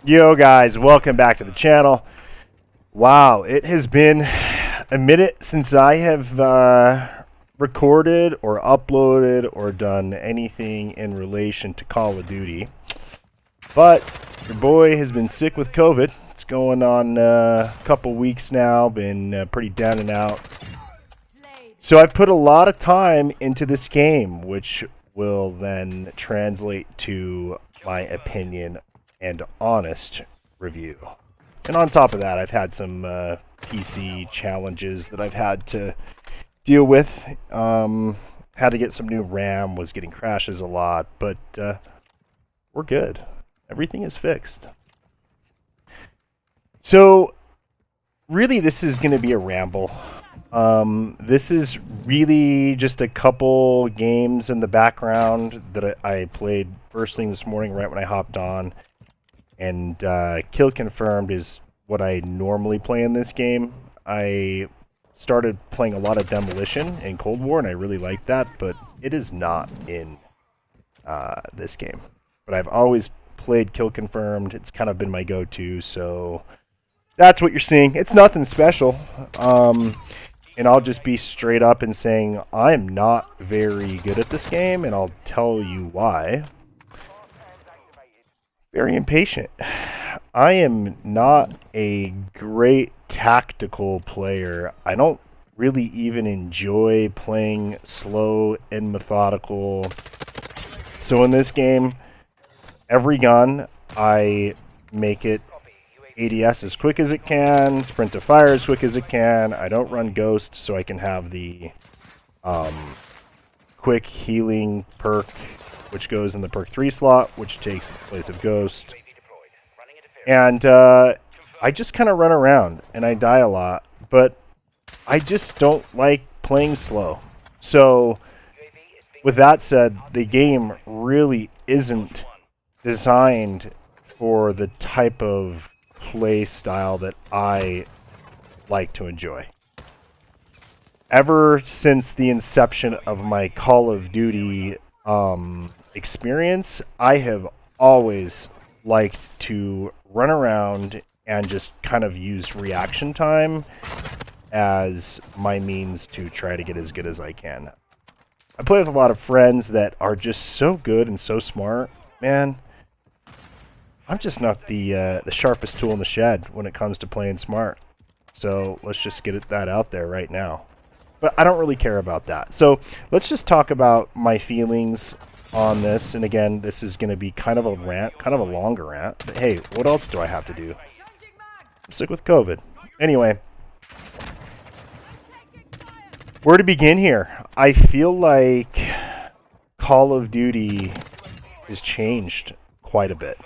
Yo guys, welcome back to the channel. Wow, it has been a minute since I have recorded or uploaded or done anything in relation to Call of Duty. But your boy has been sick with COVID. It's going on a couple weeks now, been pretty down and out. So I've put a lot of time into this game, which will then translate to my opinion and honest review. And on top of that, I've had some PC challenges that I've had to deal with. Had to get some new RAM, was getting crashes a lot, but we're good. Everything is fixed. So, really, this is going to be a ramble. This is really just a couple games in the background that I played first thing this morning right when I hopped on. And kill confirmed is what I normally play in this game. I started playing a lot of demolition in Cold War, and I really like that, but it is not in this game. But I've always played kill confirmed. It's kind of been my go-to, so that's what you're seeing. It's nothing special. And I'll just be straight up and saying I'm not very good at this game, and I'll tell you why. Very impatient. I am not a great tactical player. I don't really even enjoy playing slow and methodical. So in this game, every gun, I make it ADS as quick as it can, sprint to fire as quick as it can. I don't run Ghost, so I can have the quick healing perk, which goes in the perk 3 slot, which takes the place of Ghost. And I just kind of run around, and I die a lot, but I just don't like playing slow. So, with that said, the game really isn't designed for the type of play style that I like to enjoy. Ever since the inception of my Call of Duty experience, I have always liked to run around and just kind of use reaction time as my means to try to get as good as I can. I play with a lot of friends that are just so good and so smart. Man, I'm just not the sharpest tool in the shed when it comes to playing smart. So let's just get that out there right now. But I don't really care about that. So let's just talk about my feelings on this. And again, this is going to be kind of a rant, kind of a longer rant. But hey, what else do I have to do? I'm sick with COVID. Anyway, where to begin here? I feel like Call of Duty has changed quite a bit.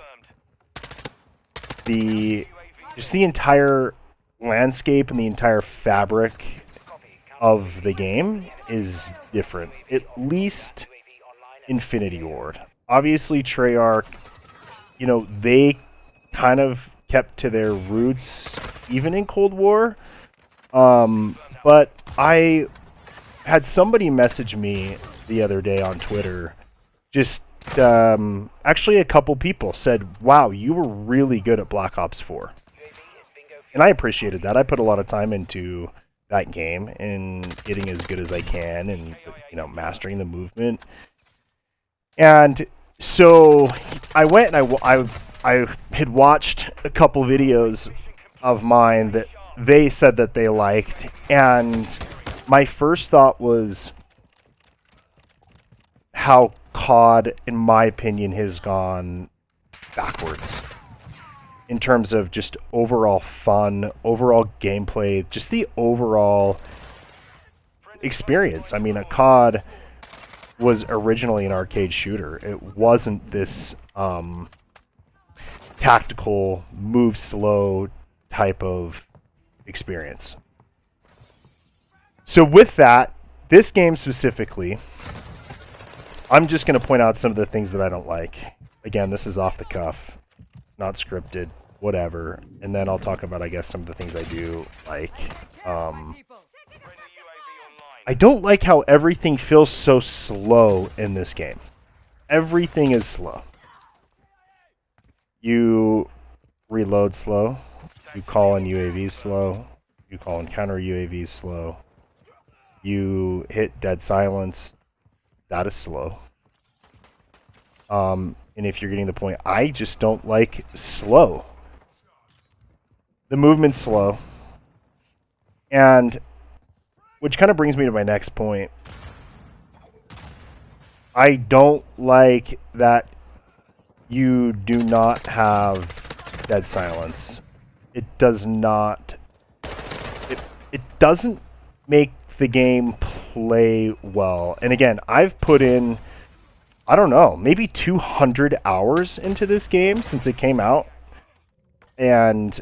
Just the entire landscape and the entire fabric of the game is different. At least Infinity Ward. Obviously, Treyarch, you know, they kind of kept to their roots even in Cold War. But I had somebody message me the other day on Twitter. Just actually a couple people said, wow, you were really good at Black Ops 4. And I appreciated that. I put a lot of time into that game and getting as good as I can and, you know, mastering the movement. And so I went and I had watched a couple videos of mine that they said that they liked, and my first thought was how CoD, in my opinion, has gone backwards in terms of just overall fun, overall gameplay, just the overall experience. I mean, a CoD was originally an arcade shooter. It wasn't this tactical, move slow type of experience. So with that, this game specifically, I'm just going to point out some of the things that I don't like. Again, this is off the cuff. It's not scripted, whatever. And then I'll talk about, I guess, some of the things I do like. I don't like how everything feels so slow in this game. Everything is slow. You reload slow. You call in UAVs slow. You call in counter UAVs slow. You hit dead silence. That is slow. And if you're getting the point, I just don't like slow. The movement's slow. And which kind of brings me to my next point. I don't like that you do not have dead silence. It does not... It doesn't make the game play well. And again, I've put in, I don't know, maybe 200 hours into this game since it came out. And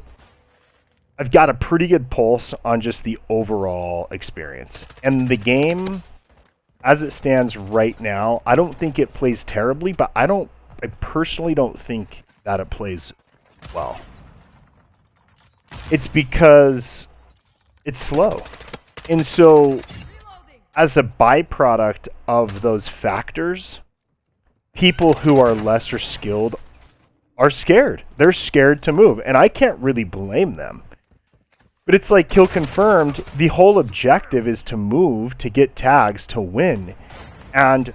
I've got a pretty good pulse on just the overall experience. And the game, as it stands right now, I don't think it plays terribly, but I personally don't think that it plays well. It's because it's slow. And so, as a byproduct of those factors, people who are lesser skilled are scared. They're scared to move, and I can't really blame them. But it's like Kill Confirmed, the whole objective is to move, to get tags, to win. And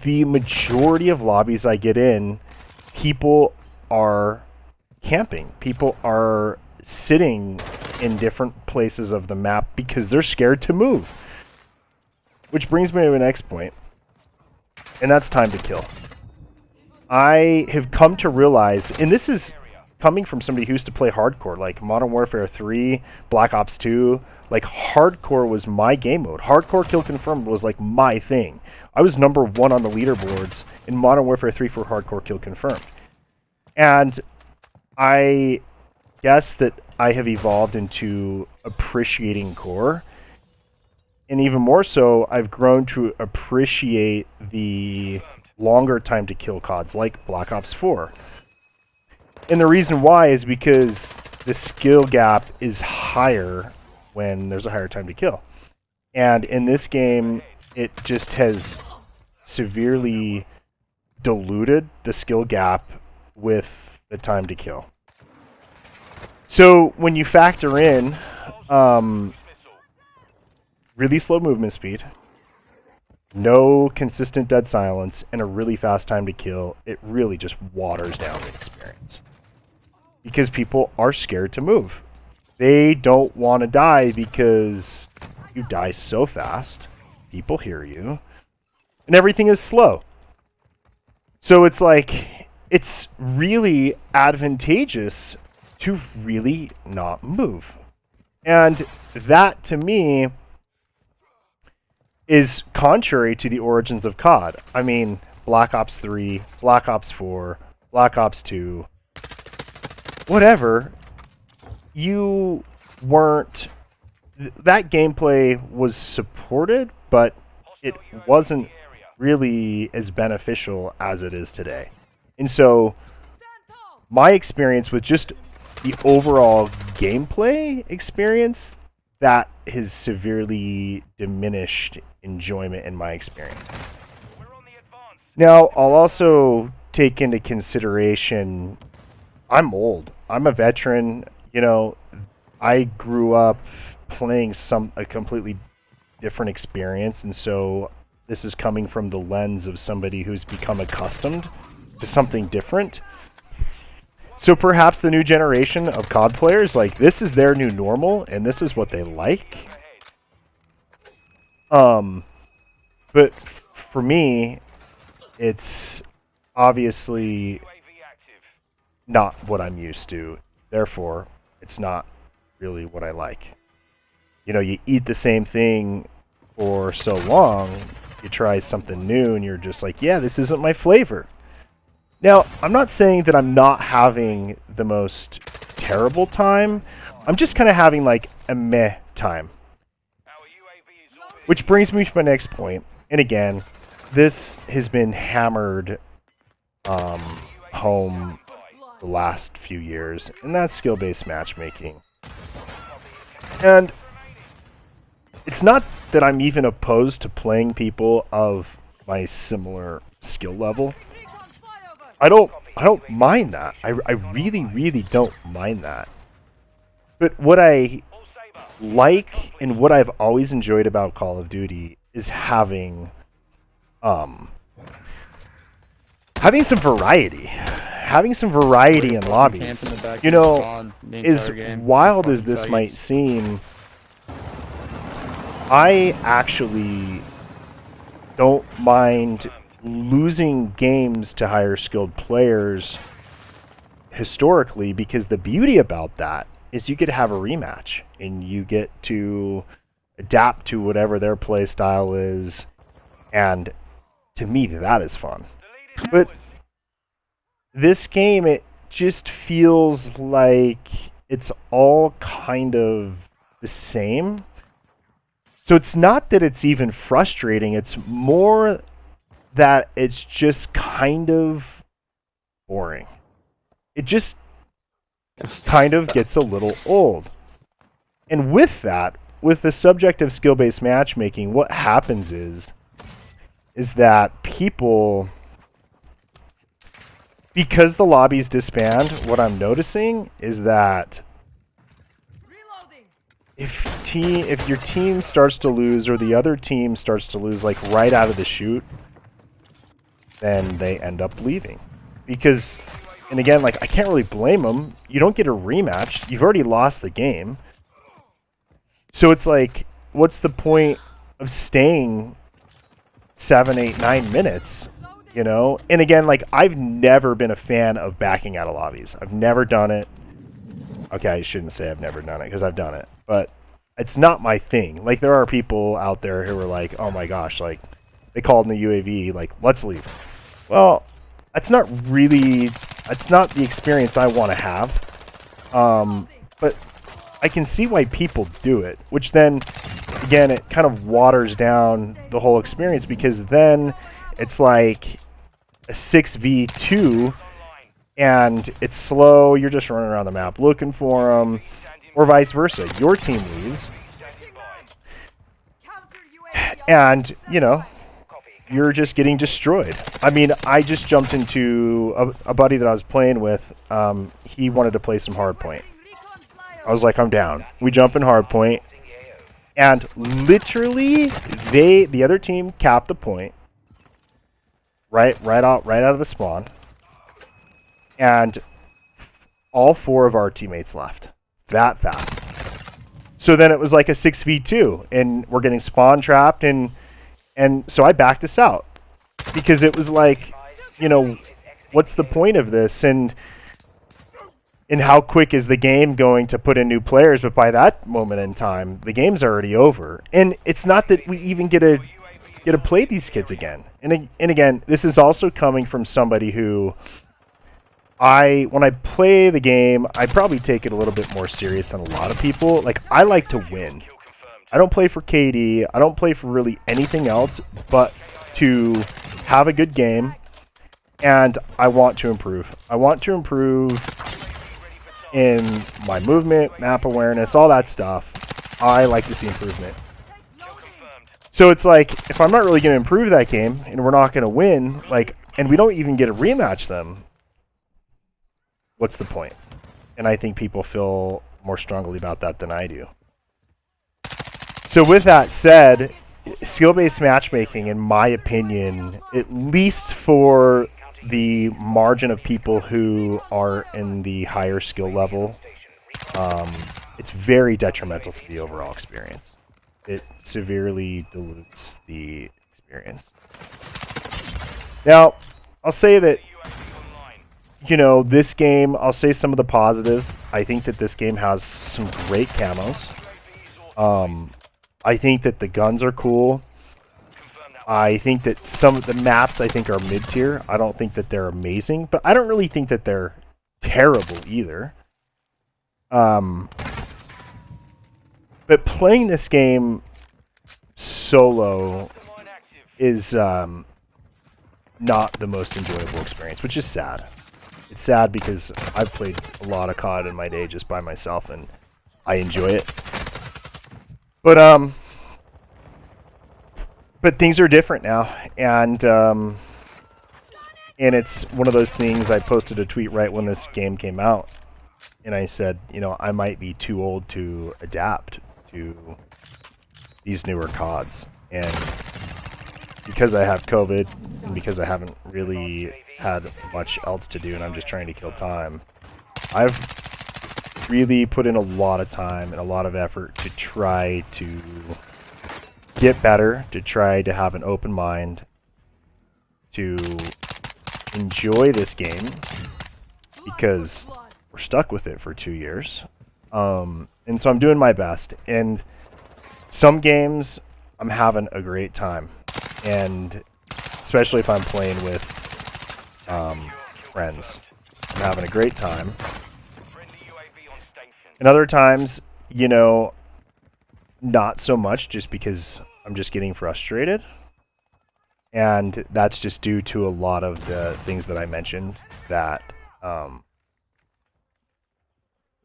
the majority of lobbies I get in, people are camping. People are sitting in different places of the map because they're scared to move. Which brings me to the next point, and that's time to kill. I have come to realize, and this is coming from somebody who used to play hardcore, like Modern Warfare 3, Black Ops 2, like hardcore was my game mode. Hardcore Kill Confirmed was like my thing. I was #1 on the leaderboards in Modern Warfare 3 for Hardcore Kill Confirmed. And I guess that I have evolved into appreciating core. And even more so, I've grown to appreciate the longer time to kill CODs like Black Ops 4. And the reason why is because the skill gap is higher when there's a higher time to kill. And in this game, it just has severely diluted the skill gap with the time to kill. So when you factor in really slow movement speed, no consistent dead silence, and a really fast time to kill, it really just waters down the experience. Because people are scared to move. They don't want to die because you die so fast, people hear you, and everything is slow. So it's like, it's really advantageous to really not move. And that, to me, is contrary to the origins of COD. I mean, Black Ops 3, Black Ops 4, Black Ops 2, whatever, you weren't... That gameplay was supported, but it wasn't really as beneficial as it is today. And so, my experience with just the overall gameplay experience, that has severely diminished enjoyment in my experience. Now, I'll also take into consideration, I'm old. I'm a veteran. You know, I grew up playing a completely different experience, and so this is coming from the lens of somebody who's become accustomed to something different. So perhaps the new generation of COD players, like, this is their new normal, and this is what they like. But for me, it's obviously not what I'm used to. Therefore, it's not really what I like. You know, you eat the same thing for so long, you try something new, and you're just like, yeah, this isn't my flavor. Now, I'm not saying that I'm not having the most terrible time. I'm just kind of having like a meh time. Which brings me to my next point. And again, this has been hammered home the last few years, and that's skill-based matchmaking. And it's not that I'm even opposed to playing people of my similar skill level. I don't don't mind that. I really, really don't mind that. But what I like and what I've always enjoyed about Call of Duty is having some variety. Having some variety in lobbies. You know, as wild as this might seem, I actually don't mind losing games to higher skilled players historically, because the beauty about that is you get to have a rematch and you get to adapt to whatever their play style is, and to me that is fun. But this game, it just feels like it's all kind of the same. So it's not that it's even frustrating, it's more that it's just kind of boring. It just kind of gets a little old. And with that, with the subject of skill-based matchmaking, what happens is that people, because the lobbies disband, what I'm noticing is that if your team starts to lose, or the other team starts to lose like right out of the chute, then they end up leaving. Because, and again, like, I can't really blame them. You don't get a rematch. You've already lost the game. So it's like, what's the point of staying 7, 8, 9 minutes? You know? And again, like, I've never been a fan of backing out of lobbies. I've never done it. Okay, I shouldn't say I've never done it, because I've done it. But it's not my thing. Like, there are people out there who are like, oh my gosh, like, they called in the UAV, like, let's leave. Well, that's not the experience I want to have. But I can see why people do it, which then, again, it kind of waters down the whole experience, because then it's like a 6v2, and it's slow, you're just running around the map looking for them, or vice versa. Your team leaves, and, you know, you're just getting destroyed. I mean, I just jumped into a buddy that I was playing with. He wanted to play some hardpoint. I was like, I'm down. We jump in hardpoint, and literally, the other team capped the point right out of the spawn, and all 4 of our teammates left that fast. So then it was like a 6v2, and we're getting spawn trapped, and so I backed us out, because it was like, you know, what's the point of this? And how quick is the game going to put in new players? But by that moment in time, the game's already over. And it's not that we even get to play these kids again. And again, this is also coming from somebody who, when I play the game, I probably take it a little bit more serious than a lot of people. Like, I like to win. I don't play for KD. I don't play for really anything else but to have a good game, and I want to improve. I want to improve in my movement, map awareness, all that stuff. I like to see improvement. So it's like, if I'm not really going to improve that game, and we're not going to win, like, and we don't even get to rematch them, what's the point? And I think people feel more strongly about that than I do. So with that said, skill-based matchmaking, in my opinion, at least for the margin of people who are in the higher skill level, it's very detrimental to the overall experience. It severely dilutes the experience. Now, I'll say that, you know, this game, I'll say some of the positives. I think that this game has some great camos. I think that the guns are cool. I think that some of the maps, I think, are mid-tier. I don't think that they're amazing, but I don't really think that they're terrible either. But playing this game solo is not the most enjoyable experience, which is sad. It's sad because I've played a lot of CoD in my day just by myself, and I enjoy it. But things are different now, and And it's one of those things. I posted a tweet right when this game came out, and I said, you know, I might be too old to adapt to these newer CODs. And because I have COVID, and because I haven't really had much else to do, and I'm just trying to kill time, I've really put in a lot of time and a lot of effort to try to get better, to try to have an open mind, to enjoy this game, because we're stuck with it for 2 years. And so I'm doing my best. And some games, I'm having a great time. And especially if I'm playing with friends, I'm having a great time. And other times, you know, not so much, just because I'm just getting frustrated. And that's just due to a lot of the things that I mentioned that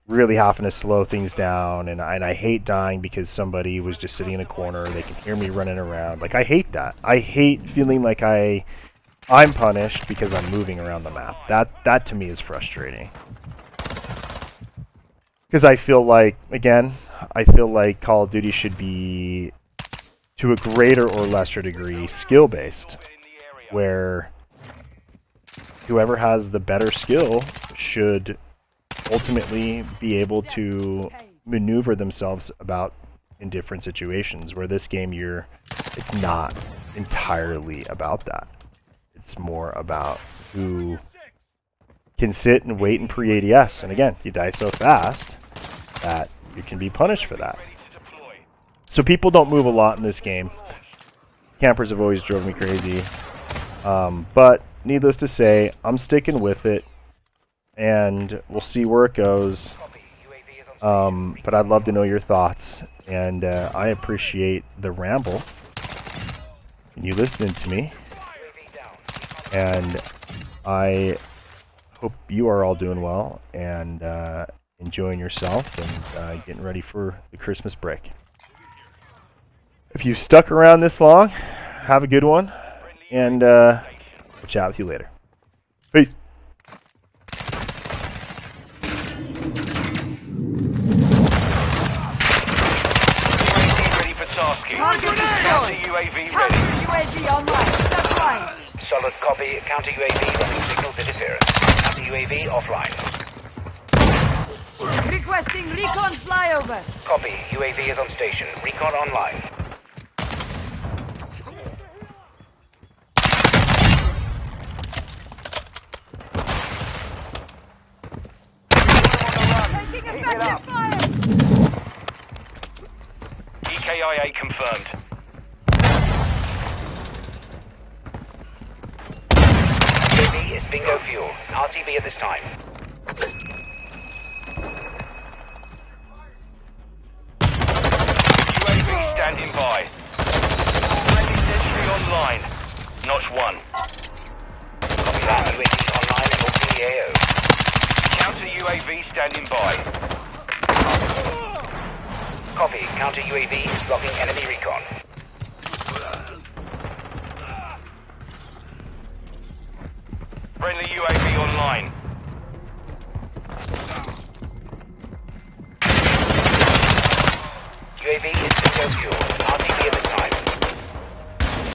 really having to slow things down. And I hate dying because somebody was just sitting in a corner. They can hear me running around. Like, I hate that. I hate feeling like I'm punished because I'm moving around the map. That to me is frustrating. Because I feel like, again, I feel like Call of Duty should be, to a greater or lesser degree, skill-based, where whoever has the better skill should ultimately be able to maneuver themselves about in different situations, where this game, it's not entirely about that. It's more about who can sit and wait and pre-ADS. And again, you die so fast that you can be punished for that. So people don't move a lot in this game. Campers have always drove me crazy. But needless to say, I'm sticking with it, and we'll see where it goes. But I'd love to know your thoughts, and I appreciate the ramble and you listening to me. And I hope you are all doing well and enjoying yourself and getting ready for the Christmas break. If you've stuck around this long, have a good one, and we'll chat with you later. Peace. Ready for tasking. Counter UAV ready. UAV online. Step line. Solid copy. Counter UAV running signals interference. Counter UAV offline. Requesting recon flyover. Copy. UAV is on station. Recon online. Taking effective fire. EKIA confirmed. UAV is bingo fuel. RTV at this time. UAV standing by. Friendly sentry online. Notch 1. Copy that. UAV online and all EAO. Counter UAV standing by. Copy. Counter UAV is blocking enemy recon. Friendly UAV online.